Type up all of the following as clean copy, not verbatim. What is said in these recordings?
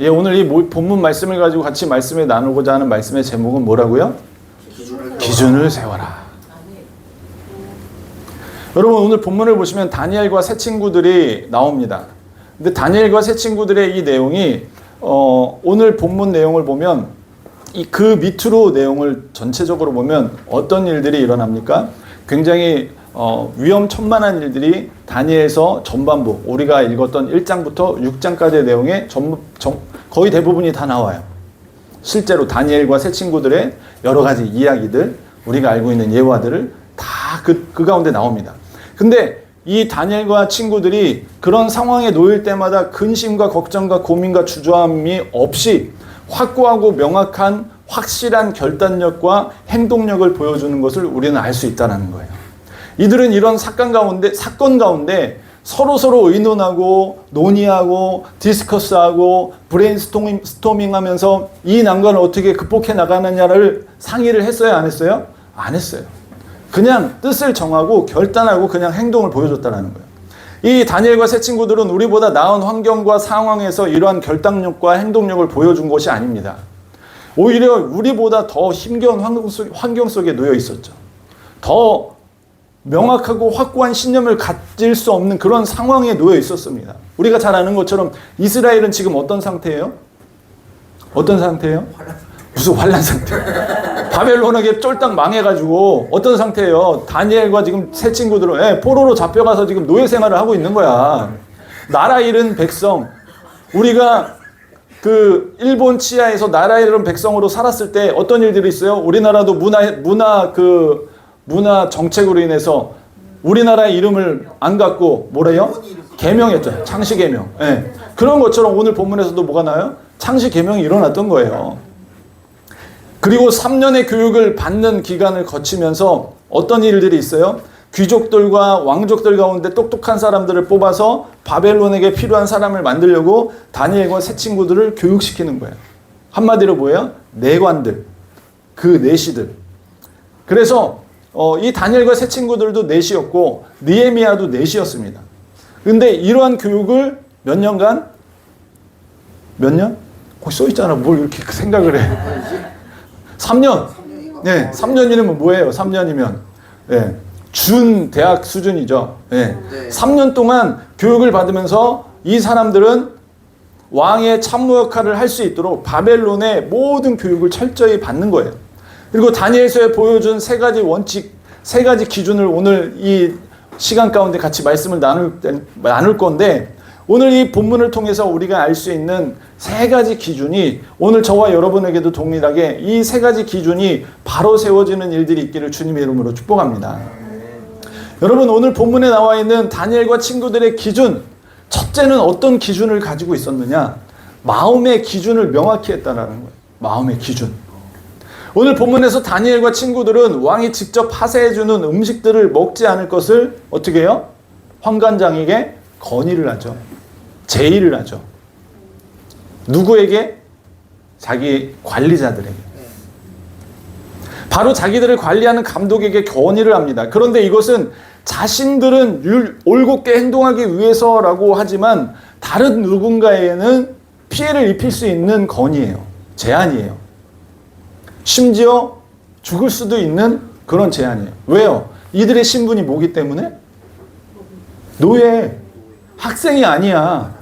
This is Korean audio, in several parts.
예, 오늘 이 본문 말씀을 가지고 같이 말씀을 나누고자 하는 말씀의 제목은 뭐라고요? 기준을 세워라. 여러분, 오늘 본문을 보시면 다니엘과 세 친구들이 나옵니다. 근데 다니엘과 세 친구들의 이 내용이 오늘 본문 내용을 보면 그 밑으로 내용을 전체적으로 보면 어떤 일들이 일어납니까? 굉장히 위험천만한 일들이 다니엘서 전반부, 우리가 읽었던 1장부터 6장까지의 내용에 거의 대부분이 다 나와요. 실제로 다니엘과 세 친구들의 여러 가지 이야기들, 우리가 알고 있는 예화들을 다 그 가운데 나옵니다. 근데 이 다니엘과 친구들이 그런 상황에 놓일 때마다 근심과 걱정과 고민과 주저함이 없이 확고하고 명확한 확실한 결단력과 행동력을 보여주는 것을 우리는 알 수 있다는 거예요. 이들은 이런 사건 가운데 서로 의논하고 논의하고 디스커스하고 브레인스토밍 하면서 이 난관을 어떻게 극복해 나가느냐를 상의를 했어요, 안 했어요? 안 했어요. 그냥 뜻을 정하고 결단하고 그냥 행동을 보여줬다는 거예요. 이 다니엘과 세 친구들은 우리보다 나은 환경과 상황에서 이러한 결단력과 행동력을 보여준 것이 아닙니다. 오히려 우리보다 더 힘겨운 환경 속에 놓여 있었죠. 더 명확하고 확고한 신념을 가질 수 없는 그런 상황에 놓여 있었습니다. 우리가 잘 아는 것처럼 이스라엘은 지금 어떤 상태예요? 어떤 상태예요? 무슨 환란 상태? 바벨론에게 쫄딱 망해가지고 어떤 상태예요? 다니엘과 지금 세 친구들은 포로로 잡혀가서 지금 노예 생활을 하고 있는 거야. 나라 잃은 백성. 우리가 그 일본 치하에서 나라 잃은 백성으로 살았을 때 어떤 일들이 있어요? 우리나라도 문화 정책으로 인해서 우리나라의 이름을 안 갖고 뭐래요? 개명했죠. 창시 개명. 예. 그런 것처럼 오늘 본문에서도 뭐가 나와요? 창시 개명이 일어났던 거예요. 그리고 3년의 교육을 받는 기간을 거치면서 어떤 일들이 있어요? 귀족들과 왕족들 가운데 똑똑한 사람들을 뽑아서 바벨론에게 필요한 사람을 만들려고 다니엘과 세 친구들을 교육시키는 거예요. 한마디로 뭐예요? 내관들, 그 내시들. 그래서 이 다니엘과 세 친구들도 넷이었고 느헤미야도 넷이었습니다. 근데 이러한 교육을 몇 년간? 몇 년? 거기 써있잖아. 뭘 이렇게 생각을 해. 3년. 네, 3년이면 뭐예요? 3년이면. 네, 준 대학 수준이죠. 네. 3년 동안 교육을 받으면서 이 사람들은 왕의 참모 역할을 할 수 있도록 바벨론의 모든 교육을 철저히 받는 거예요. 그리고 다니엘서에 보여준 세 가지 원칙, 세 가지 기준을 오늘 이 시간 가운데 같이 말씀을 나눌 건데, 오늘 이 본문을 통해서 우리가 알 수 있는 세 가지 기준이 오늘 저와 여러분에게도 동일하게 이 세 가지 기준이 바로 세워지는 일들이 있기를 주님의 이름으로 축복합니다. 여러분, 오늘 본문에 나와 있는 다니엘과 친구들의 기준, 첫째는 어떤 기준을 가지고 있었느냐? 마음의 기준을 명확히 했다는 거예요. 마음의 기준. 오늘 본문에서 다니엘과 친구들은 왕이 직접 파쇄해주는 음식들을 먹지 않을 것을 어떻게 해요? 환관장에게 건의를 하죠. 제의를 하죠. 누구에게? 자기 관리자들에게. 바로 자기들을 관리하는 감독에게 건의를 합니다. 그런데 이것은 자신들은 올곧게 행동하기 위해서라고 하지만 다른 누군가에게는 피해를 입힐 수 있는 건의예요. 제안이에요. 심지어 죽을 수도 있는 그런 제안이에요. 왜요? 이들의 신분이 뭐기 때문에? 노예. 학생이 아니야.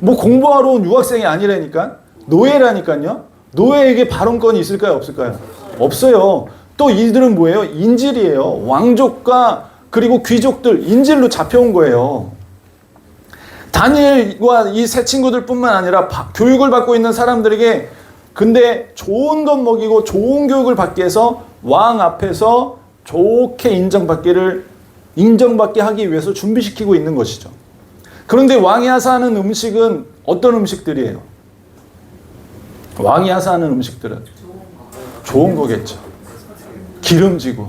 뭐 공부하러 온 유학생이 아니라니까. 노예라니까요. 노예에게 발언권이 있을까요? 없을까요? 없어요. 또 이들은 뭐예요? 인질이에요. 왕족과 그리고 귀족들 인질로 잡혀온 거예요. 다니엘과 이 세 친구들 뿐만 아니라 교육을 받고 있는 사람들에게 근데 좋은 것 먹이고 좋은 교육을 받기 위해서 왕 앞에서 좋게 인정받게 하기 위해서 준비시키고 있는 것이죠. 그런데 왕이 하사하는 음식은 어떤 음식들이에요? 왕이 하사하는 음식들은 좋은 거겠죠. 기름지고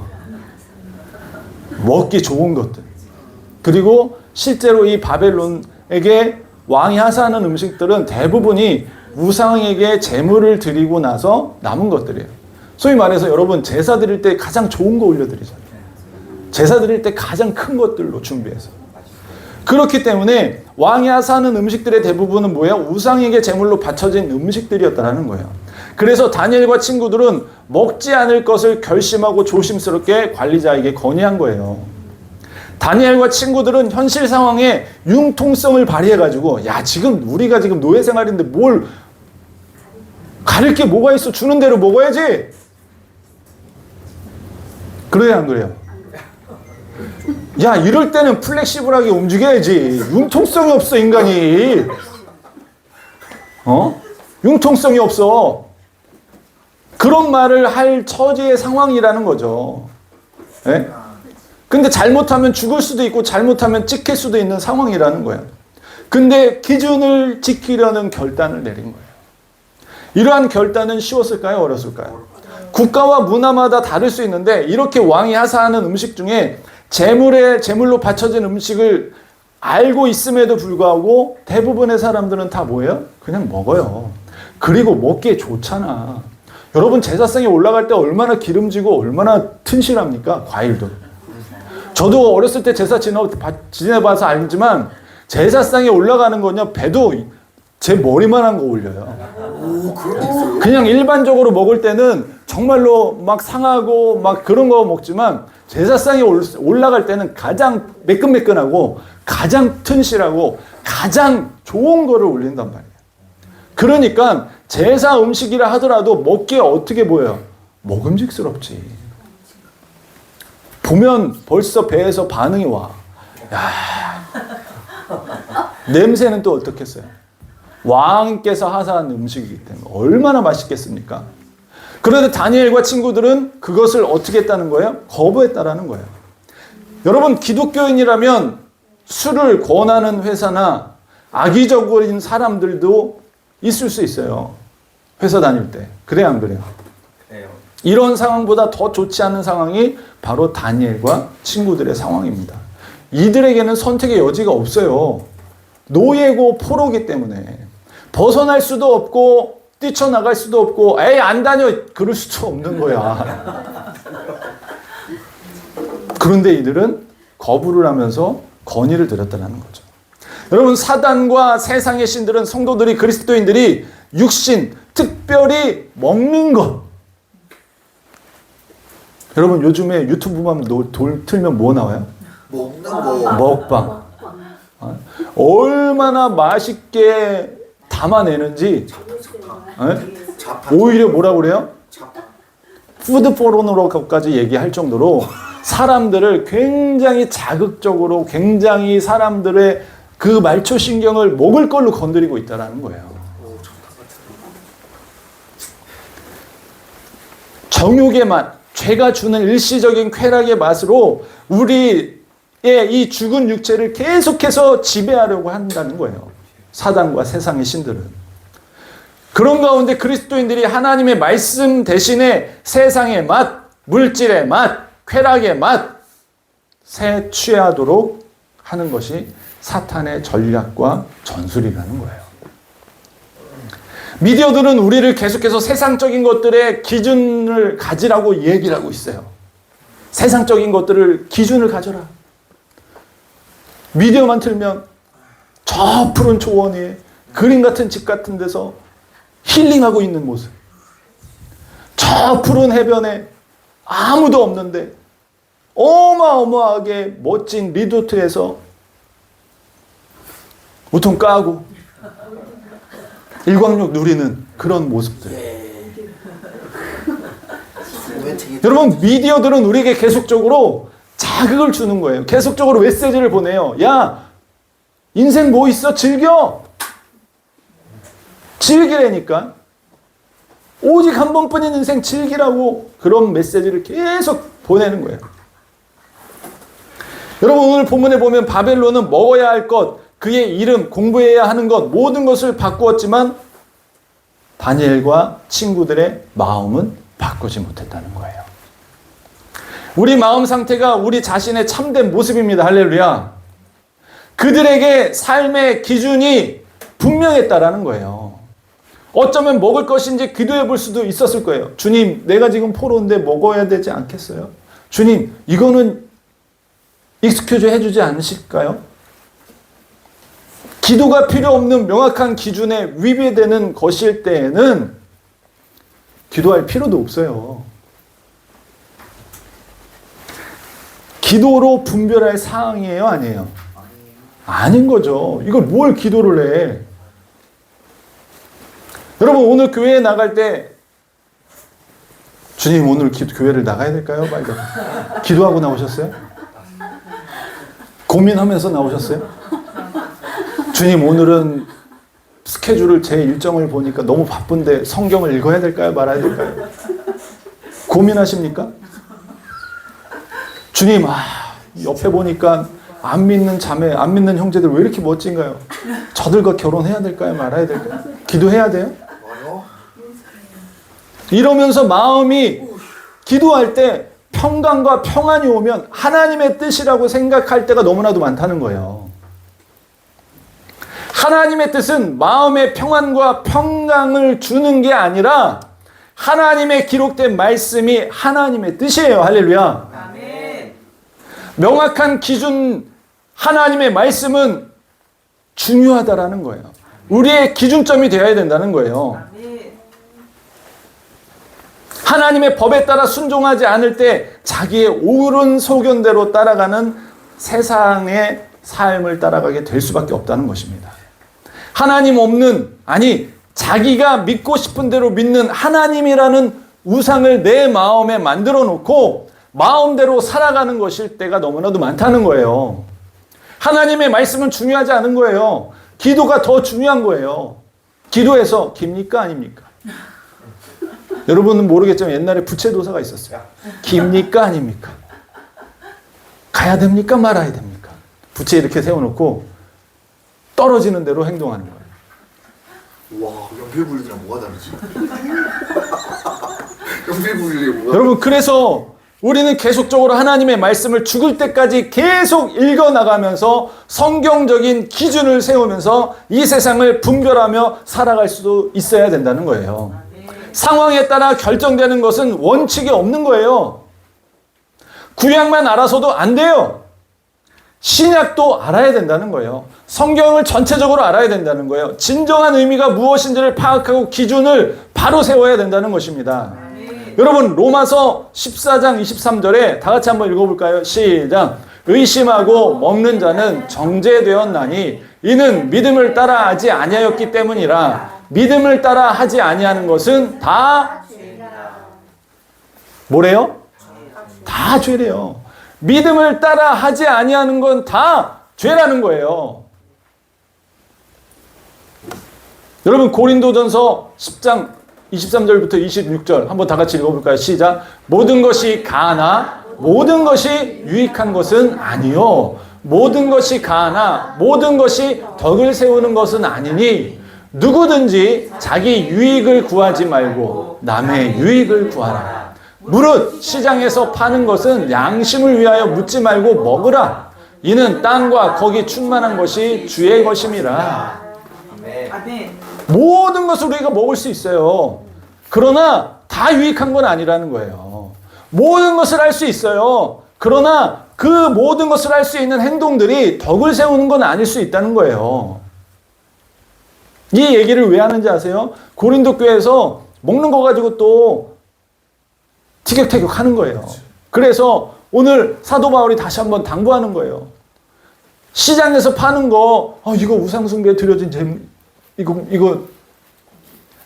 먹기 좋은 것들. 그리고 실제로 이 바벨론에게 왕이 하사하는 음식들은 대부분이 우상에게 제물을 드리고 나서 남은 것들이에요. 소위 말해서 여러분 제사 드릴 때 가장 좋은 거 올려드리잖아요. 제사 드릴 때 가장 큰 것들로 준비해서. 그렇기 때문에 왕이 하사하는 음식들의 대부분은 뭐예요? 우상에게 제물로 바쳐진 음식들이었다는 거예요. 그래서 다니엘과 친구들은 먹지 않을 것을 결심하고 조심스럽게 관리자에게 건의한 거예요. 다니엘과 친구들은 현실 상황에 융통성을 발휘해가지고, 야, 지금 우리가 지금 노예 생활인데 뭘 가릴 게 뭐가 있어? 주는 대로 먹어야지. 그래야 안 그래요? 야, 이럴 때는 플렉시블하게 움직여야지. 융통성이 없어, 인간이. 융통성이 없어. 그런 말을 할 처지의 상황이라는 거죠. 네? 근데 잘못하면 죽을 수도 있고 잘못하면 찍힐 수도 있는 상황이라는 거예요. 근데 기준을 지키려는 결단을 내린 거예요. 이러한 결단은 쉬웠을까요? 어렸을까요? 국가와 문화마다 다를 수 있는데 이렇게 왕이 하사하는 음식 중에 제물로 바쳐진 음식을 알고 있음에도 불구하고 대부분의 사람들은 다 뭐예요? 그냥 먹어요. 그리고 먹기에 좋잖아. 여러분 제사상에 올라갈 때 얼마나 기름지고 얼마나 튼실합니까? 과일도. 저도 어렸을 때 제사 지내봐서 알지만 제사상에 올라가는 거냐 배도 제 머리만한 거 올려요. 오, 그런 게 있어요? 그냥 일반적으로 먹을 때는 정말로 막 상하고 막 그런 거 먹지만 제사상에 올라갈 때는 가장 매끈매끈하고 가장 튼실하고 가장 좋은 거를 올린단 말이에요. 그러니까 제사 음식이라 하더라도 먹기에 어떻게 보여요? 먹음직스럽지. 보면 벌써 배에서 반응이 와. 야, 냄새는 또 어떻겠어요? 왕께서 하사한 음식이기 때문에 얼마나 맛있겠습니까? 그런데 다니엘과 친구들은 그것을 어떻게 했다는 거예요? 거부했다라는 거예요. 여러분 기독교인이라면 술을 권하는 회사나 악의적인 사람들도 있을 수 있어요. 회사 다닐 때. 그래요, 안 그래요? 이런 상황보다 더 좋지 않은 상황이 바로 다니엘과 친구들의 상황입니다. 이들에게는 선택의 여지가 없어요. 노예고 포로기 때문에 벗어날 수도 없고 뛰쳐나갈 수도 없고 에이 안 다녀 그럴 수도 없는 거야. 그런데 이들은 거부를 하면서 건의를 드렸다는 거죠. 여러분 사단과 세상의 신들은 성도들이 그리스도인들이 육신 특별히 먹는 것. 여러분 요즘에 유튜브만 틀면 뭐 나와요? 먹는 거. 먹방. 얼마나 맛있게 담아내는지 오히려 뭐라 그래요? 푸드 포르노로까지 얘기할 정도로 사람들을 굉장히 자극적으로 굉장히 사람들의 그 말초신경을 먹을 걸로 건드리고 있다는 거예요. 정욕의 맛, 죄가 주는 일시적인 쾌락의 맛으로 우리의 이 죽은 육체를 계속해서 지배하려고 한다는 거예요. 사단과 세상의 신들은. 그런 가운데 그리스도인들이 하나님의 말씀 대신에 세상의 맛, 물질의 맛, 쾌락의 맛에 취하도록 하는 것이 사탄의 전략과 전술이라는 거예요. 미디어들은 우리를 계속해서 세상적인 것들의 기준을 가지라고 얘기를 하고 있어요. 세상적인 것들을 기준을 가져라. 미디어만 틀면 저 푸른 초원 위에 그림 같은 집 같은 데서 힐링하고 있는 모습. 저 푸른 해변에 아무도 없는데 어마어마하게 멋진 리조트에서 우통 까고 일광욕 누리는 그런 모습들. 여러분 미디어들은 우리에게 계속적으로 자극을 주는 거예요. 계속적으로 메시지를 보내요. 야, 인생 뭐 있어? 즐겨. 즐기라니까. 오직 한 번뿐인 인생 즐기라고 그런 메시지를 계속 보내는 거예요. 여러분 오늘 본문에 보면 바벨론은 먹어야 할 것, 그의 이름, 공부해야 하는 것, 모든 것을 바꾸었지만 다니엘과 친구들의 마음은 바꾸지 못했다는 거예요. 우리 마음 상태가 우리 자신의 참된 모습입니다. 할렐루야. 그들에게 삶의 기준이 분명했다라는 거예요. 어쩌면 먹을 것인지 기도해 볼 수도 있었을 거예요. 주님, 내가 지금 포로인데 먹어야 되지 않겠어요? 주님, 이거는 익스큐즈 해주지 않으실까요? 기도가 필요 없는 명확한 기준에 위배되는 것일 때에는 기도할 필요도 없어요. 기도로 분별할 사항이에요, 아니에요? 아닌 거죠. 이걸 뭘 기도를 해? 여러분, 오늘 교회에 나갈 때 주님, 오늘 교회를 나가야 될까요? 말고 기도하고 나오셨어요? 고민하면서 나오셨어요? 주님, 오늘은 스케줄을 제 일정을 보니까 너무 바쁜데 성경을 읽어야 될까요? 말아야 될까요? 고민하십니까? 주님, 옆에 보니까 안 믿는 자매, 안 믿는 형제들 왜 이렇게 멋진가요? 저들과 결혼해야 될까요? 말아야 될까요? 기도해야 돼요? 이러면서 마음이 기도할 때 평강과 평안이 오면 하나님의 뜻이라고 생각할 때가 너무나도 많다는 거예요. 하나님의 뜻은 마음의 평안과 평강을 주는 게 아니라 하나님의 기록된 말씀이 하나님의 뜻이에요. 할렐루야. 아멘. 명확한 기준, 하나님의 말씀은 중요하다라는 거예요. 우리의 기준점이 되어야 된다는 거예요. 아멘. 하나님의 법에 따라 순종하지 않을 때 자기의 옳은 소견대로 따라가는 세상의 삶을 따라가게 될 수밖에 없다는 것입니다. 하나님 없는, 아니 자기가 믿고 싶은 대로 믿는 하나님이라는 우상을 내 마음에 만들어 놓고 마음대로 살아가는 것일 때가 너무나도 많다는 거예요. 하나님의 말씀은 중요하지 않은 거예요. 기도가 더 중요한 거예요. 기도해서 깁니까 아닙니까? 여러분은 모르겠지만 옛날에 부채도사가 있었어요. 깁니까 아닙니까? 가야 됩니까 말아야 됩니까? 부채 이렇게 세워놓고 떨어지는 대로 행동하는 거예요. 와, 연필불이랑 뭐가 다르지? 연필불이 뭐가? 여러분, 그래서 우리는 계속적으로 하나님의 말씀을 죽을 때까지 계속 읽어나가면서 성경적인 기준을 세우면서 이 세상을 분별하며 살아갈 수도 있어야 된다는 거예요. 상황에 따라 결정되는 것은 원칙이 없는 거예요. 구약만 알아서도 안 돼요. 신약도 알아야 된다는 거예요. 성경을 전체적으로 알아야 된다는 거예요. 진정한 의미가 무엇인지를 파악하고 기준을 바로 세워야 된다는 것입니다. 여러분, 로마서 14장 23절에 다 같이 한번 읽어볼까요? 시작. 의심하고 먹는 자는 정죄되었나니 이는 믿음을 따라 하지 아니하였기 때문이라. 믿음을 따라 하지 아니하는 것은 다 뭐래요? 다 죄래요. 믿음을 따라 하지 아니하는 건 다 죄라는 거예요. 여러분, 고린도전서 10장 23절부터 26절 한번 다 같이 읽어볼까요? 시작. 모든 것이 가하나 모든 것이 유익한 것은 아니요. 모든 것이 가하나 모든 것이 덕을 세우는 것은 아니니 누구든지 자기 유익을 구하지 말고 남의 유익을 구하라. 무릇 시장에서 파는 것은 양심을 위하여 묻지 말고 먹으라. 이는 땅과 거기 충만한 것이 주의 것임이라. 아멘. 모든 것을 우리가 먹을 수 있어요. 그러나 다 유익한 건 아니라는 거예요. 모든 것을 할 수 있어요. 그러나 그 모든 것을 할 수 있는 행동들이 덕을 세우는 건 아닐 수 있다는 거예요. 이 얘기를 왜 하는지 아세요? 고린도 교회에서 먹는 거 가지고 또 티격태격 하는 거예요. 그래서 오늘 사도 바울이 다시 한번 당부하는 거예요. 시장에서 파는 거, 이거 우상숭배에 드려진 이거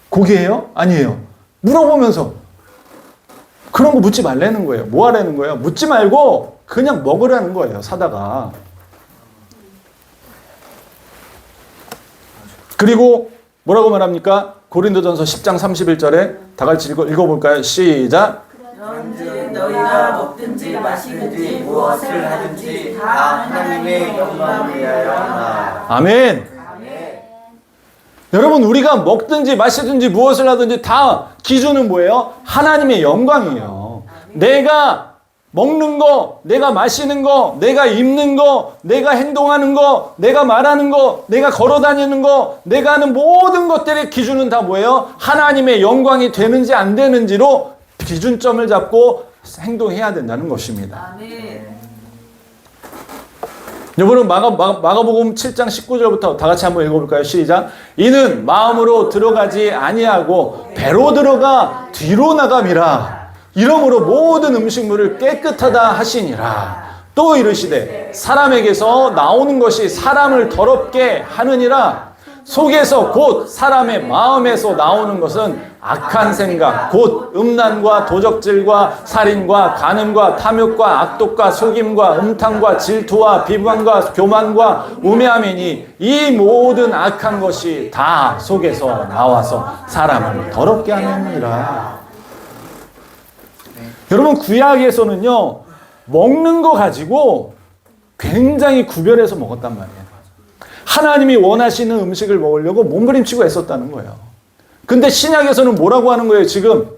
고기예요? 아니에요. 물어보면서 그런 거 묻지 말라는 거예요. 뭐 하라는 거예요? 묻지 말고 그냥 먹으라는 거예요. 사다가. 그리고 뭐라고 말합니까? 고린도전서 10장 31절에 다 같이 읽어볼까요? 시작. 그런즉 너희가 먹든지 마시든지 무엇을 하든지 다 하나님의 영광을 위하여 하라. 아멘. 여러분, 우리가 먹든지 마시든지 무엇을 하든지 다 기준은 뭐예요? 하나님의 영광이에요. 내가 먹는 거, 내가 마시는 거, 내가 입는 거, 내가 행동하는 거, 내가 말하는 거, 내가 걸어다니는 거, 내가 하는 모든 것들의 기준은 다 뭐예요? 하나님의 영광이 되는지 안 되는지로 기준점을 잡고 행동해야 된다는 것입니다. 아멘. 여러분 마가복음 7장 19절부터 다 같이 한번 읽어볼까요? 시작. 이는 마음으로 들어가지 아니하고 배로 들어가 뒤로 나감이라. 이러므로 모든 음식물을 깨끗하다 하시니라. 또 이르시되 사람에게서 나오는 것이 사람을 더럽게 하느니라. 속에서 곧 사람의 마음에서 나오는 것은 악한 생각 곧 음란과 도적질과 살인과 간음과 탐욕과 악독과 속임과 음탕과 질투와 비방과 교만과 우매함이니 이 모든 악한 것이 다 속에서 나와서 사람을 더럽게 하느니라. 여러분 구약에서는요 먹는 거 가지고 굉장히 구별해서 먹었단 말이에요. 하나님이 원하시는 음식을 먹으려고 몸부림치고 애썼다는 거예요. 근데 신약에서는 뭐라고 하는 거예요? 지금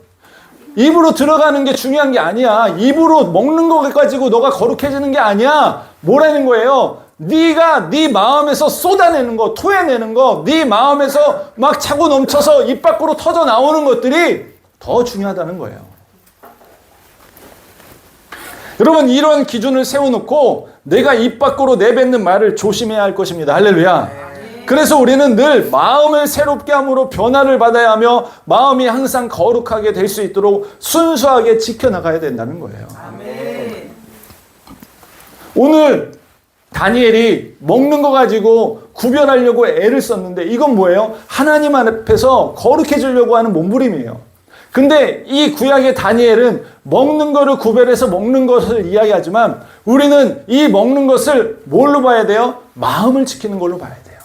입으로 들어가는 게 중요한 게 아니야. 입으로 먹는 거 가지고 너가 거룩해지는 게 아니야. 뭐라는 거예요? 네가 네 마음에서 쏟아내는 거, 토해내는 거, 네 마음에서 막 차고 넘쳐서 입 밖으로 터져 나오는 것들이 더 중요하다는 거예요. 여러분 이런 기준을 세워놓고 내가 입 밖으로 내뱉는 말을 조심해야 할 것입니다. 할렐루야. 그래서 우리는 늘 마음을 새롭게 함으로 변화를 받아야 하며 마음이 항상 거룩하게 될 수 있도록 순수하게 지켜나가야 된다는 거예요. 아멘. 오늘 다니엘이 먹는 거 가지고 구별하려고 애를 썼는데 이건 뭐예요? 하나님 앞에서 거룩해지려고 하는 몸부림이에요. 근데 이 구약의 다니엘은 먹는 거를 구별해서 먹는 것을 이야기하지만 우리는 이 먹는 것을 뭘로 봐야 돼요? 마음을 지키는 걸로 봐야 돼요.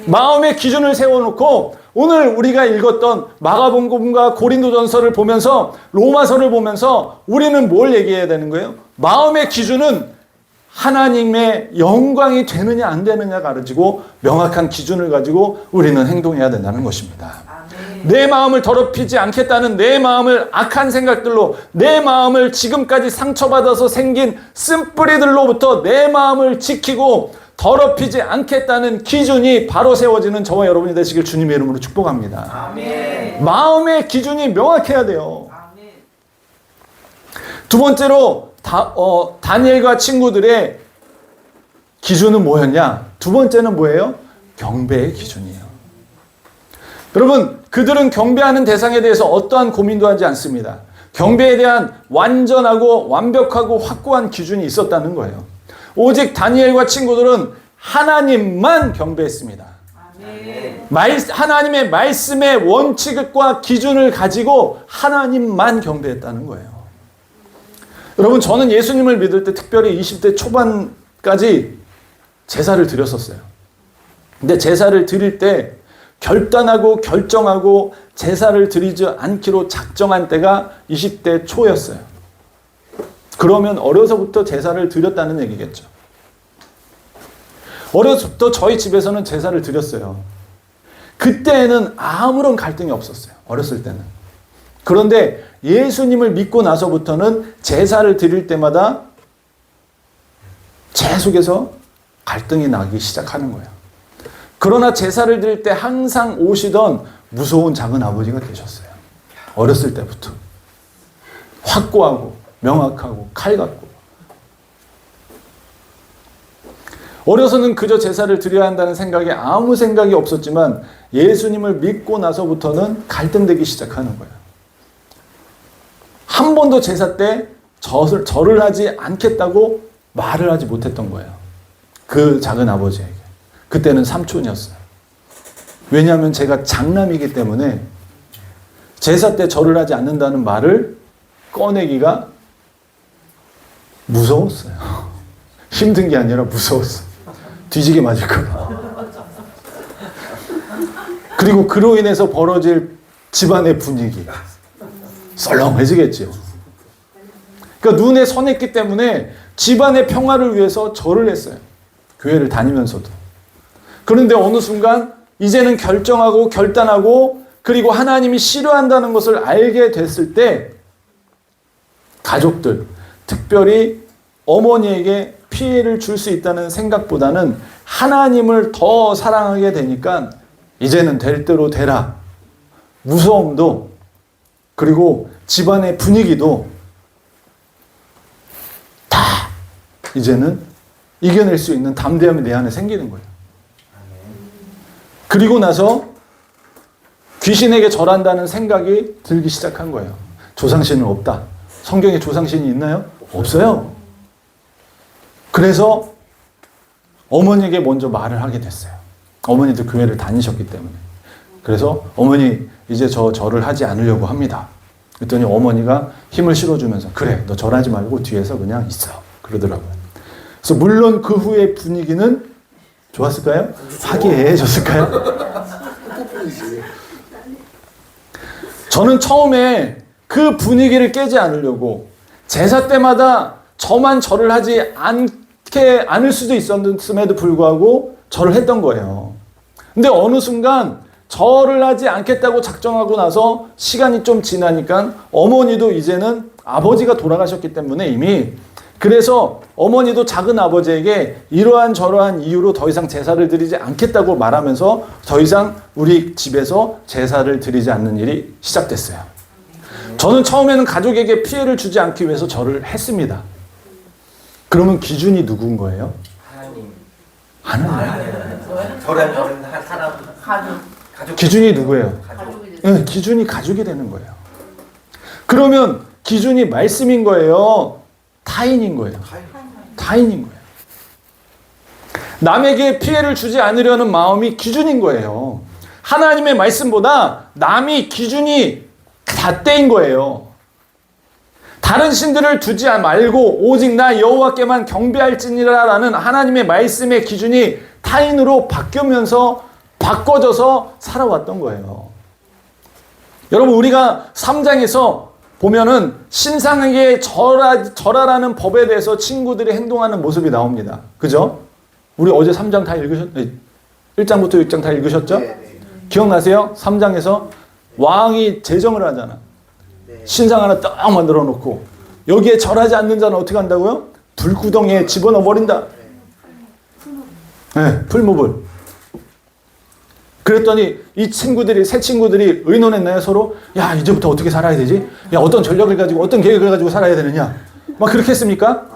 마음의 기준을 세워놓고 오늘 우리가 읽었던 마가복음과 고린도전서를 보면서 로마서를 보면서 우리는 뭘 얘기해야 되는 거예요? 마음의 기준은 하나님의 영광이 되느냐 안 되느냐 가르치고 명확한 기준을 가지고 우리는 행동해야 된다는 것입니다. 내 마음을 더럽히지 않겠다는 내 마음을 악한 생각들로 내 마음을 지금까지 상처받아서 생긴 쓴뿌리들로부터 내 마음을 지키고 더럽히지 않겠다는 기준이 바로 세워지는 저와 여러분이 되시길 주님의 이름으로 축복합니다. 아멘. 마음의 기준이 명확해야 돼요. 아멘. 두 번째로 다니엘과 친구들의 기준은 뭐였냐? 두 번째는 뭐예요? 경배의 기준이에요. 여러분 그들은 경배하는 대상에 대해서 어떠한 고민도 하지 않습니다. 경배에 대한 완전하고 완벽하고 확고한 기준이 있었다는 거예요. 오직 다니엘과 친구들은 하나님만 경배했습니다. 아멘. 하나님의 말씀의 원칙과 기준을 가지고 하나님만 경배했다는 거예요. 여러분 저는 예수님을 믿을 때 특별히 20대 초반까지 제사를 드렸었어요. 근데 제사를 드릴 때 결단하고 결정하고 제사를 드리지 않기로 작정한 때가 20대 초였어요. 그러면 어려서부터 제사를 드렸다는 얘기겠죠. 어려서부터 저희 집에서는 제사를 드렸어요. 그때는 아무런 갈등이 없었어요. 어렸을 때는. 그런데 예수님을 믿고 나서부터는 제사를 드릴 때마다 제 속에서 갈등이 나기 시작하는 거예요. 그러나 제사를 드릴 때 항상 오시던 무서운 작은 아버지가 계셨어요. 어렸을 때부터. 확고하고 명확하고 칼 같고. 어려서는 그저 제사를 드려야 한다는 생각에 아무 생각이 없었지만 예수님을 믿고 나서부터는 갈등되기 시작하는 거예요. 한 번도 제사 때 절을 하지 않겠다고 말을 하지 못했던 거예요. 그 작은 아버지에게. 그때는 삼촌이었어요. 왜냐하면 제가 장남이기 때문에 제사 때 절을 하지 않는다는 말을 꺼내기가 무서웠어요. 힘든 게 아니라 무서웠어요. 뒤지게 맞을까 봐. 그리고 그로 인해서 벌어질 집안의 분위기. 썰렁해지겠죠. 그러니까 눈에 선했기 때문에 집안의 평화를 위해서 절을 했어요. 교회를 다니면서도. 그런데 어느 순간 이제는 결정하고 결단하고 그리고 하나님이 싫어한다는 것을 알게 됐을 때 가족들, 특별히 어머니에게 피해를 줄 수 있다는 생각보다는 하나님을 더 사랑하게 되니까 이제는 될 대로 되라. 무서움도 그리고 집안의 분위기도 다 이제는 이겨낼 수 있는 담대함이 내 안에 생기는 거예요. 그리고 나서 귀신에게 절한다는 생각이 들기 시작한 거예요. 조상신은 없다. 성경에 조상신이 있나요? 없어요. 그래서 어머니에게 먼저 말을 하게 됐어요. 어머니도 교회를 다니셨기 때문에. 그래서 어머니 이제 절을 하지 않으려고 합니다. 그랬더니 어머니가 힘을 실어주면서 그래 너 절하지 말고 뒤에서 그냥 있어 그러더라고요. 그래서 물론 그 후의 분위기는 좋았을까요? 화기애애해졌을까요? 저는 처음에 그 분위기를 깨지 않으려고 제사 때마다 저만 절을 하지 않을 수도 있었음에도 불구하고 절을 했던 거예요. 근데 어느 순간 절을 하지 않겠다고 작정하고 나서 시간이 좀 지나니까 어머니도 이제는 아버지가 돌아가셨기 때문에 이미 그래서 어머니도 작은 아버지에게 이러한 저러한 이유로 더 이상 제사를 드리지 않겠다고 말하면서 더 이상 우리 집에서 제사를 드리지 않는 일이 시작됐어요. 저는 처음에는 가족에게 피해를 주지 않기 위해서 절을 했습니다. 그러면 기준이 누군 거예요? 하나님. 저런 사람 가족. 기준이 누구예요? 가족이 네, 기준이 가족이 되는 거예요. 그러면 기준이 말씀인 거예요? 타인인 거예요? 타인인 거예요. 남에게 피해를 주지 않으려는 마음이 기준인 거예요. 하나님의 말씀보다 남이 기준이 잣대인 거예요. 다른 신들을 두지 말고 오직 나 여호와께만 경배할지니라라는 하나님의 말씀의 기준이 타인으로 바꿔져서 살아왔던 거예요. 여러분 우리가 3장에서 보면은 신상에게 절하라는 법에 대해서 친구들이 행동하는 모습이 나옵니다. 그죠? 우리 어제 3장 다 1장부터 6장 다 읽으셨죠? 기억나세요? 3장에서 왕이 제정을 하잖아. 신상 하나 딱 만들어 놓고 여기에 절하지 않는 자는 어떻게 한다고요? 불구덩이에 집어넣어 버린다. 네, 풀무불. 그랬더니 이 친구들이 새 친구들이 의논했나요 서로? 야 이제부터 어떻게 살아야 되지? 야 어떤 전략을 가지고 어떤 계획을 가지고 살아야 되느냐? 막 그렇게 했습니까?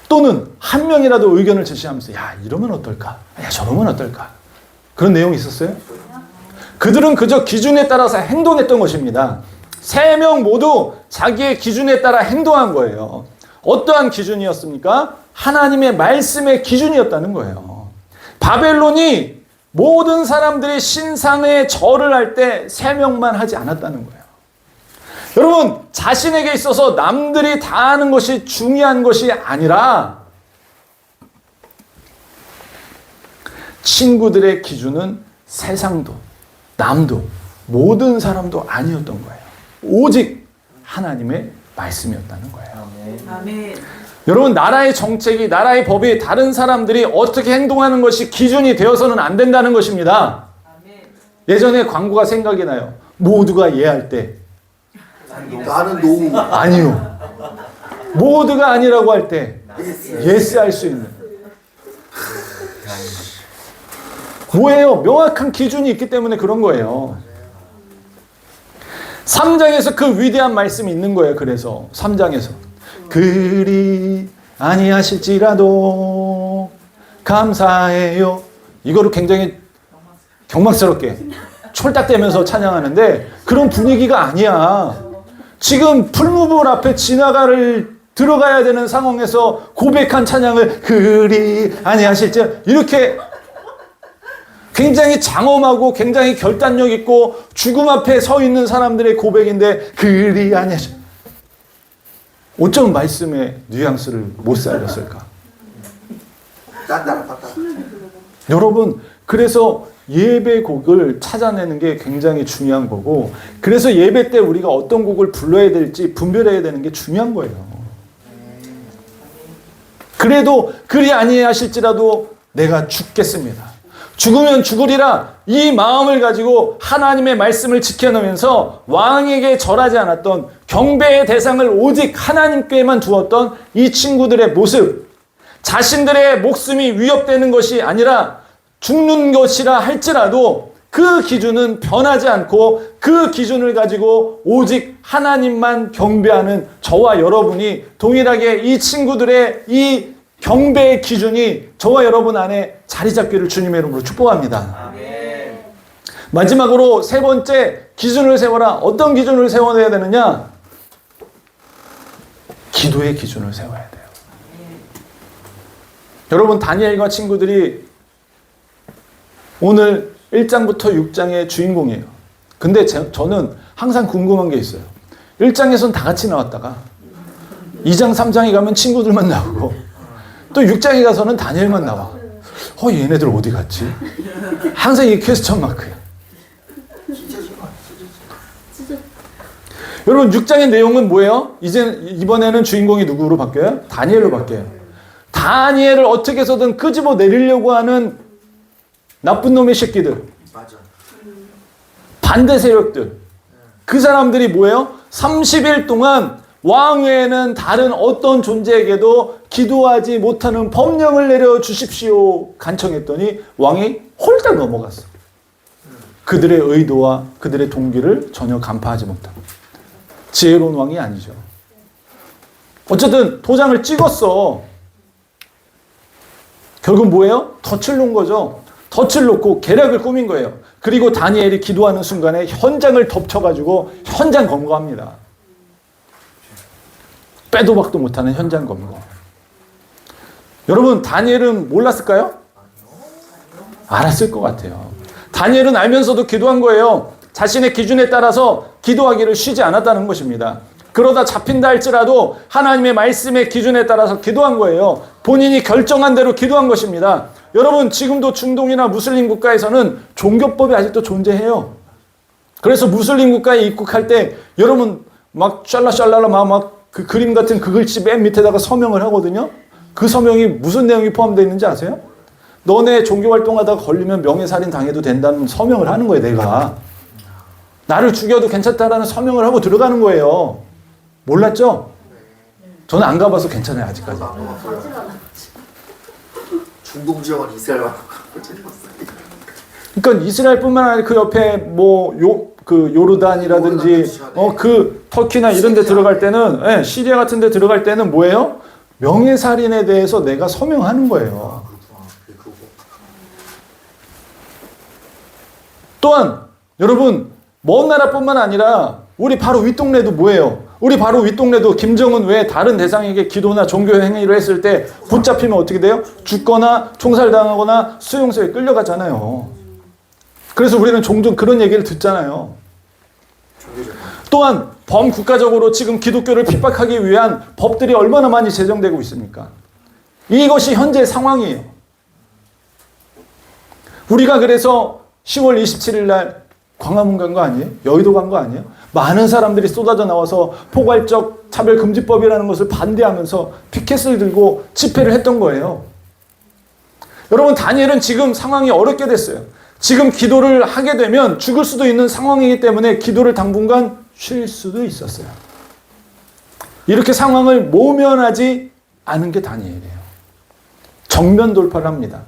또는 한 명이라도 의견을 제시하면서 야 이러면 어떨까? 야 저러면 어떨까? 그런 내용이 있었어요? 그들은 그저 기준에 따라서 행동했던 것입니다. 3명 모두 자기의 기준에 따라 행동한 거예요. 어떠한 기준이었습니까? 하나님의 말씀의 기준이었다는 거예요. 바벨론이 모든 사람들이 신상에 절을 할 때 3명만 하지 않았다는 거예요. 여러분, 자신에게 있어서 남들이 다 하는 것이 중요한 것이 아니라 친구들의 기준은 세상도, 남도, 모든 사람도 아니었던 거예요. 오직 하나님의 말씀이었다는 거예요. 아멘. 여러분, 나라의 정책이, 나라의 법이 다른 사람들이 어떻게 행동하는 것이 기준이 되어서는 안 된다는 것입니다. 아멘. 예전에 광고가 생각이 나요. 모두가 예할 때. 나는 노우. 아니요. 모두가 아니라고 할 때. 예스 할 수 있는. 뭐예요? 명확한 기준이 있기 때문에 그런 거예요. 3장에서 그 위대한 말씀이 있는 거예요. 그래서 3장에서. 그리 아니하실지라도 감사해요. 이거를 굉장히 경망스럽게 촐딱대면서 찬양하는데 그런 분위기가 아니야. 지금 풀무불 앞에 들어가야 되는 상황에서 고백한 찬양을 그리 아니하실지 이렇게 굉장히 장엄하고 굉장히 결단력 있고 죽음 앞에 서 있는 사람들의 고백인데 그리 아니하실지 어쩜 말씀의 뉘앙스를 못 살렸을까? 여러분, 그래서 예배곡을 찾아내는 게 굉장히 중요한 거고, 그래서 예배 때 우리가 어떤 곡을 불러야 될지 분별해야 되는 게 중요한 거예요. 그래도 그리 아니하실지라도 내가 죽겠습니다. 죽으면 죽으리라 이 마음을 가지고 하나님의 말씀을 지켜내면서 왕에게 절하지 않았던 경배의 대상을 오직 하나님께만 두었던 이 친구들의 모습, 자신들의 목숨이 위협되는 것이 아니라 죽는 것이라 할지라도 그 기준은 변하지 않고 그 기준을 가지고 오직 하나님만 경배하는 저와 여러분이 동일하게 이 친구들의 이 경배의 기준이 저와 여러분 안에 자리 잡기를 주님의 이름으로 축복합니다. 아멘. 마지막으로 세 번째 기준을 세워라. 어떤 기준을 세워야 되느냐? 기도의 기준을 세워야 돼요. 여러분 다니엘과 친구들이 오늘 1장부터 6장의 주인공이에요. 근데 저는 항상 궁금한 게 있어요. 1장에선 다 같이 나왔다가 2장, 3장에 가면 친구들만 나오고 또 6장에 가서는 다니엘만 나와. 얘네들 어디 갔지? 항상 이 퀘스천 마크야. 여러분 6장의 내용은 뭐예요? 이번에는 주인공이 누구로 바뀌어요? 다니엘로 바뀌어요. 다니엘을 어떻게 해서든 끄집어 내리려고 하는 나쁜 놈의 새끼들, 맞아. 반대 세력들, 그 사람들이 뭐예요? 30일 동안 왕 외에는 다른 어떤 존재에게도 기도하지 못하는 법령을 내려주십시오 간청했더니 왕이 홀딱 넘어갔어. 그들의 의도와 그들의 동기를 전혀 간파하지 못하고. 지혜로운 왕이 아니죠. 어쨌든 도장을 찍었어. 결국 뭐예요? 덫을 놓은 거죠. 덫을 놓고 계략을 꾸민 거예요. 그리고 다니엘이 기도하는 순간에 현장을 덮쳐가지고 현장 검거합니다. 빼도 박도 못하는 현장 검거. 여러분 다니엘은 몰랐을까요? 알았을 것 같아요. 다니엘은 알면서도 기도한 거예요. 자신의 기준에 따라서 기도하기를 쉬지 않았다는 것입니다. 그러다 잡힌다 할지라도 하나님의 말씀의 기준에 따라서 기도한 거예요. 본인이 결정한 대로 기도한 것입니다. 여러분 지금도 중동이나 무슬림 국가에서는 종교법이 아직도 존재해요. 그래서 무슬림 국가에 입국할 때 여러분 막 샬라샬라라 막 그 그림 같은 그 글씨 맨 밑에다가 서명을 하거든요. 그 서명이 무슨 내용이 포함되어 있는지 아세요? 너네 종교 활동하다가 걸리면 명예살인 당해도 된다는 서명을 하는 거예요. 내가 나를 죽여도 괜찮다라는 서명을 하고 들어가는 거예요. 몰랐죠? 저는 안 가봐서 괜찮아요 아직까지. 중동 지역은 이스라엘만 가고. 그러니까 이스라엘뿐만 아니라 그 옆에 그 요르단이라든지 그 터키나 이런 데 들어갈 때는 시리아 같은 데 들어갈 때는 뭐예요? 명예살인에 대해서 내가 서명하는 거예요. 또한 여러분 먼 나라뿐만 아니라 우리 바로 윗동네도 뭐예요? 우리 바로 윗동네도 김정은 외에 다른 대상에게 기도나 종교 행위를 했을 때 붙잡히면 어떻게 돼요? 죽거나 총살당하거나 수용소에 끌려가잖아요. 그래서 우리는 종종 그런 얘기를 듣잖아요. 또한 범국가적으로 지금 기독교를 핍박하기 위한 법들이 얼마나 많이 제정되고 있습니까? 이것이 현재 상황이에요. 우리가 그래서 10월 27일 날 광화문 간 거 아니에요? 여의도 간 거 아니에요? 많은 사람들이 쏟아져 나와서 포괄적 차별금지법이라는 것을 반대하면서 피켓을 들고 집회를 했던 거예요. 여러분 다니엘은 지금 상황이 어렵게 됐어요. 지금 기도를 하게 되면 죽을 수도 있는 상황이기 때문에 기도를 당분간 쉴 수도 있었어요. 이렇게 상황을 모면하지 않은 게 다니엘이에요. 정면 돌파를 합니다.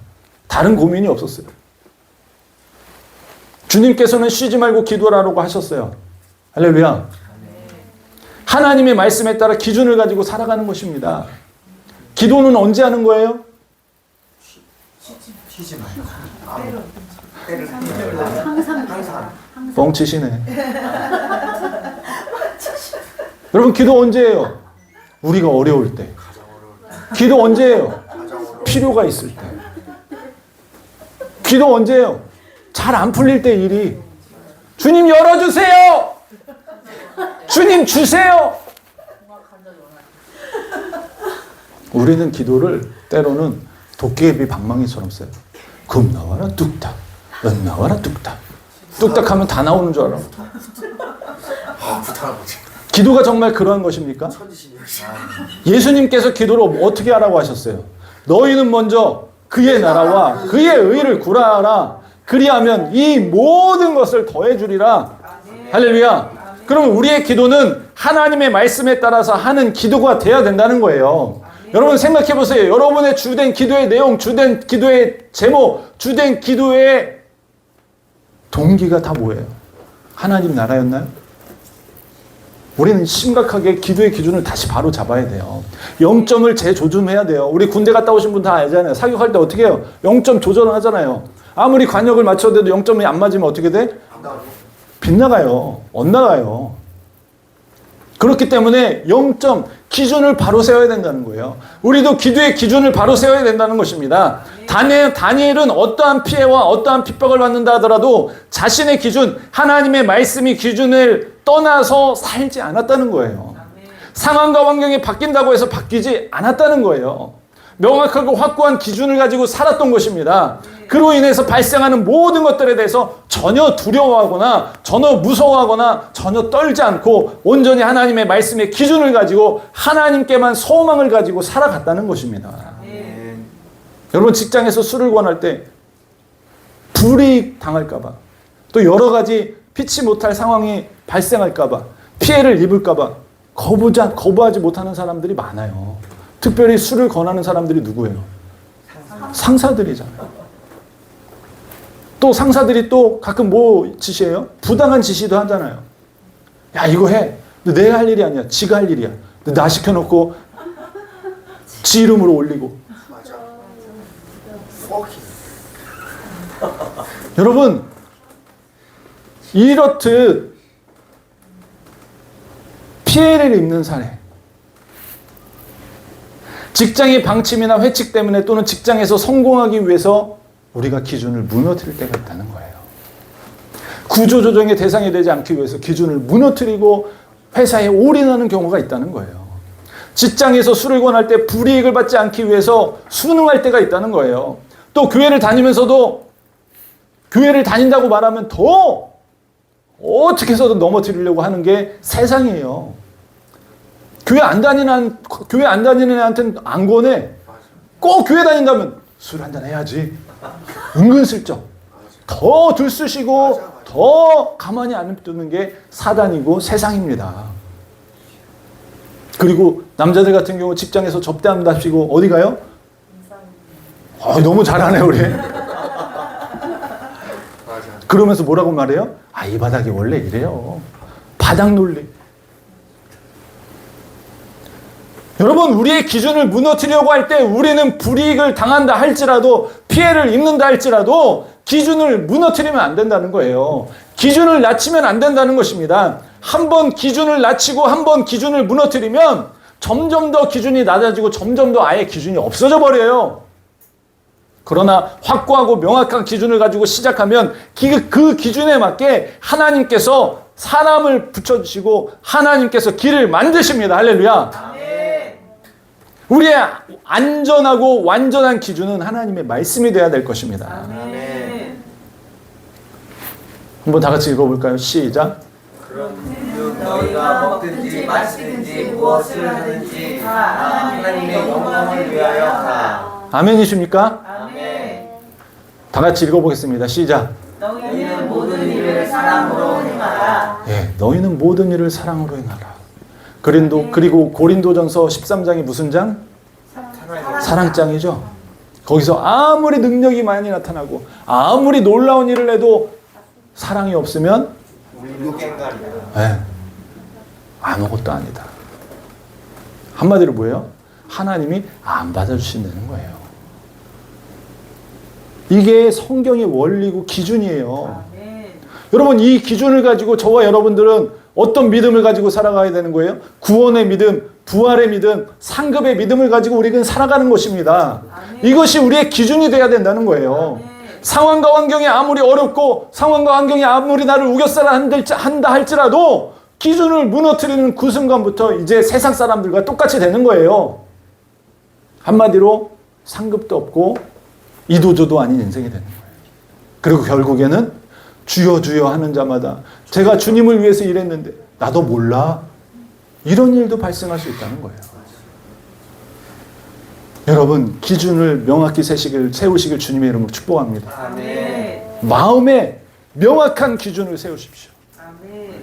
다른 고민이 없었어요. 주님께서는 쉬지 말고 기도하라고 하셨어요. 할렐루야. 하나님의 말씀에 따라 기준을 가지고 살아가는 것입니다. 기도는 언제 하는 거예요? 쉬지 말고. 항상. 뻥치시네. 여러분 기도 언제 해요? 우리가 어려울 때. 기도 언제 해요? 필요가 있을 때. 기도 언제 해요? 잘 안 풀릴 때 일이. 주님 열어주세요. 주님 주세요. 우리는 기도를 때로는 도깨비 방망이처럼 써요. 금 나와라 뚝딱, 연 나와라 뚝딱. 뚝딱 하면 다 나오는 줄 알아. 부탁한 거지. 기도가 정말 그러한 것입니까? 예수님께서 기도를 어떻게 하라고 하셨어요? 너희는 먼저 그의 나라와 그의 의를 구하라. 그리하면 이 모든 것을 더해주리라. 할렐루야. 그러면 우리의 기도는 하나님의 말씀에 따라서 하는 기도가 돼야 된다는 거예요. 여러분 생각해 보세요. 여러분의 주된 기도의 내용, 주된 기도의 제목, 주된 기도의 동기가 다 뭐예요? 하나님 나라였나요? 우리는 심각하게 기도의 기준을 다시 바로 잡아야 돼요. 0점을 재조준해야 돼요. 우리 군대 갔다 오신 분 다 알잖아요. 사격할 때 어떻게 해요? 0점 조절하잖아요. 아무리 관역을 맞춰도 0점이 안 맞으면 어떻게 돼? 빗나가요. 엇나가요. 그렇기 때문에 0점 기준을 바로 세워야 된다는 거예요. 우리도 기도의 기준을 바로 세워야 된다는 것입니다. 다니엘은 어떠한 피해와 어떠한 핍박을 받는다 하더라도 자신의 기준, 하나님의 말씀이 기준을 떠나서 살지 않았다는 거예요. 상황과 환경이 바뀐다고 해서 바뀌지 않았다는 거예요. 명확하고 확고한 기준을 가지고 살았던 것입니다. 그로 인해서 발생하는 모든 것들에 대해서 전혀 두려워하거나 전혀 무서워하거나 전혀 떨지 않고 온전히 하나님의 말씀의 기준을 가지고 하나님께만 소망을 가지고 살아갔다는 것입니다. 여러분 직장에서 술을 권할 때 불이익 당할까 봐, 또 여러 가지 피치 못할 상황이 발생할까 봐, 피해를 입을까 봐 거부하지 못하는 사람들이 많아요. 특별히 술을 권하는 사람들이 누구예요? 상사들이잖아요. 또 상사들이 또 가끔 뭐 지시해요? 부당한 지시도 하잖아요. 야 이거 해. 근데 내가 할 일이 아니야. 지가 할 일이야. 근데 나 시켜놓고 지 이름으로 올리고. 맞아. 여러분 이렇듯 피해를 입는 사례, 직장의 방침이나 회칙 때문에 또는 직장에서 성공하기 위해서 우리가 기준을 무너뜨릴 때가 있다는 거예요. 구조조정의 대상이 되지 않기 위해서 기준을 무너뜨리고 회사에 올인하는 경우가 있다는 거예요. 직장에서 술을 권할 때 불이익을 받지 않기 위해서 순응할 때가 있다는 거예요. 또 교회를 다니면서도 교회를 다닌다고 말하면 더 어떻게 해서든 넘어뜨리려고 하는 게 세상이에요. 교회 안 다니는 애한테는 안 권해. 꼭 교회 다닌다면 술 한잔 해야지. 은근슬쩍 더 들쑤시고 더 가만히 안 두는 게 사단이고 세상입니다. 그리고 남자들 같은 경우 직장에서 접대한답시고 어디 가요? 너무 잘하네 우리. 그러면서 뭐라고 말해요? 이 바닥이 원래 이래요. 바닥 논리. 여러분 우리의 기준을 무너뜨리려고 할 때 우리는 불이익을 당한다 할지라도 피해를 입는다 할지라도 기준을 무너뜨리면 안 된다는 거예요. 기준을 낮추면 안 된다는 것입니다. 한 번 기준을 낮추고 한 번 기준을 무너뜨리면 점점 더 기준이 낮아지고 점점 더 아예 기준이 없어져 버려요. 그러나 확고하고 명확한 기준을 가지고 시작하면 그 기준에 맞게 하나님께서 사람을 붙여주시고 하나님께서 길을 만드십니다. 할렐루야. 우리의 안전하고 완전한 기준은 하나님의 말씀이 되어야 될 것입니다. 한번 다 같이 읽어볼까요? 시작. 그럼 너희가 먹든지 마시든지 무엇을 하든지 다 하나님의 영광을 위하여 하라. 아멘이십니까? 아멘. 다 같이 읽어보겠습니다. 시작. 너희는 모든 일을 사랑으로 행하라. 예, 너희는 모든 일을 사랑으로 행하라. 그리고 고린도전서 13장이 무슨 장? 사랑장이죠. 거기서 아무리 능력이 많이 나타나고 아무리 놀라운 일을 해도 사랑이 없으면 아무것도 아니다. 한마디로 뭐예요? 하나님이 안 받아주신다는 거예요. 이게 성경의 원리고 기준이에요. 여러분 이 기준을 가지고 저와 여러분들은 어떤 믿음을 가지고 살아가야 되는 거예요? 구원의 믿음, 부활의 믿음, 상급의 믿음을 가지고 우리는 살아가는 것입니다. 이것이 우리의 기준이 돼야 된다는 거예요. 상황과 환경이 아무리 어렵고 상황과 환경이 아무리 나를 우겨싸라 한다 할지라도 기준을 무너뜨리는 그 순간부터 이제 세상 사람들과 똑같이 되는 거예요. 한마디로 상급도 없고 이도저도 아닌 인생이 되는 거예요. 그리고 결국에는 주여 주여 하는 자마다 제가 주님을 위해서 일했는데 나도 몰라. 이런 일도 발생할 수 있다는 거예요. 여러분 기준을 명확히 세우시길 주님의 이름으로 축복합니다. 아멘. 마음에 명확한 기준을 세우십시오. 아멘.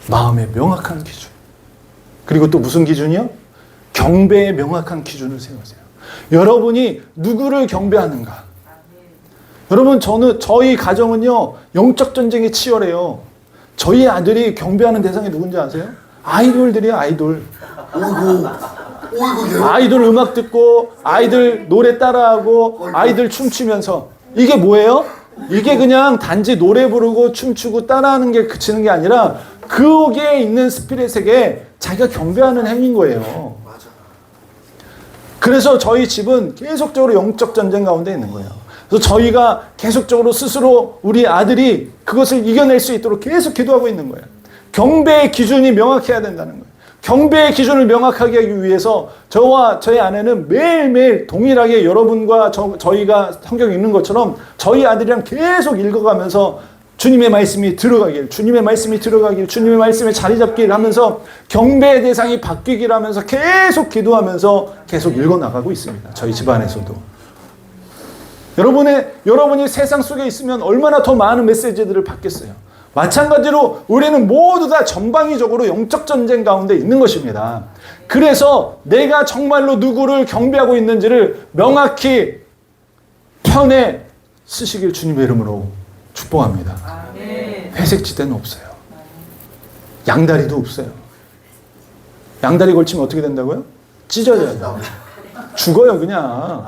마음에 명확한 기준. 그리고 또 무슨 기준이요? 경배에 명확한 기준을 세우세요. 여러분이 누구를 경배하는가? 여러분 저희 가정은요 영적 전쟁이 치열해요. 저희 아들이 경배하는 대상이 누군지 아세요? 아이돌들이에요, 아이돌. 아이돌 음악 듣고, 아이들 노래 따라하고, 아이들 춤추면서. 이게 뭐예요? 이게 그냥 단지 노래 부르고 춤추고 따라하는 게 그치는 게 아니라 거기에 있는 스피릿에게 자기가 경배하는 행위인 거예요. 그래서 저희 집은 계속적으로 영적 전쟁 가운데 있는 거예요. 그래서 저희가 계속적으로 스스로 우리 아들이 그것을 이겨낼 수 있도록 계속 기도하고 있는 거예요. 경배의 기준이 명확해야 된다는 거예요. 경배의 기준을 명확하게 하기 위해서 저와 저희 아내는 매일매일 동일하게 여러분과 저희가 성경 읽는 것처럼 저희 아들이랑 계속 읽어가면서 주님의 말씀이 들어가길, 주님의 말씀이 들어가길, 주님의 말씀에 자리 잡기를 하면서 경배의 대상이 바뀌기를 하면서 계속 기도하면서 계속 읽어나가고 있습니다. 저희 집안에서도. 여러분이 세상 속에 있으면 얼마나 더 많은 메시지들을 받겠어요. 마찬가지로 우리는 모두 다 전방위적으로 영적 전쟁 가운데 있는 것입니다. 그래서 내가 정말로 누구를 경배하고 있는지를 명확히 편에 쓰시길 주님의 이름으로 축복합니다. 회색지대는 없어요. 양다리도 없어요. 양다리 걸치면 어떻게 된다고요? 찢어져요. 죽어요, 그냥.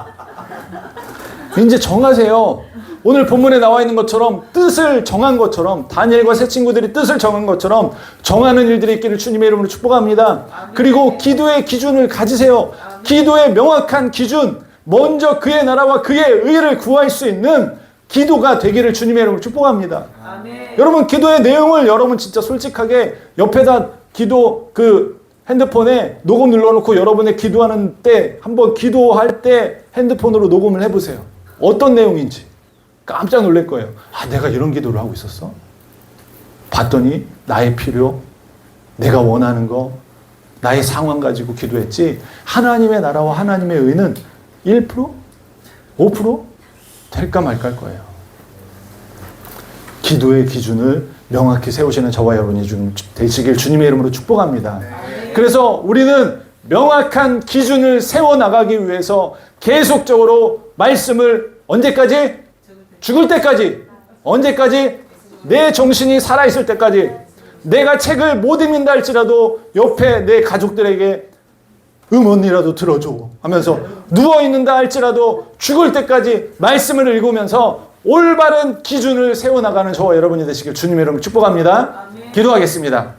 이제 정하세요. 오늘 본문에 나와 있는 것처럼 뜻을 정한 것처럼 다니엘과 세 친구들이 뜻을 정한 것처럼 정하는 일들이 있기를 주님의 이름으로 축복합니다. 그리고 기도의 기준을 가지세요. 기도의 명확한 기준, 먼저 그의 나라와 그의 의를 구할 수 있는 기도가 되기를 주님의 이름으로 축복합니다. 아멘. 여러분 기도의 내용을 여러분 진짜 솔직하게 옆에다 기도 핸드폰에 녹음 눌러놓고 여러분의 기도하는 때 한번 기도할 때 핸드폰으로 녹음을 해보세요. 어떤 내용인지 깜짝 놀랄 거예요. 아, 내가 이런 기도를 하고 있었어? 봤더니 나의 필요, 내가 원하는 거, 나의 상황 가지고 기도했지 하나님의 나라와 하나님의 의는 1%? 5%? 될까 말까 할 거예요. 기도의 기준을 명확히 세우시는 저와 여러분이 되시길 주님의 이름으로 축복합니다. 그래서 우리는 명확한 기준을 세워나가기 위해서 계속적으로 말씀을 언제까지? 죽을 때까지. 언제까지? 내 정신이 살아있을 때까지. 내가 책을 못 읽는다 할지라도 옆에 내 가족들에게 음원이라도 들어줘 하면서 누워있는다 할지라도 죽을 때까지 말씀을 읽으면서 올바른 기준을 세워나가는 저와 여러분이 되시길 주님의 이름으로 축복합니다. 기도하겠습니다.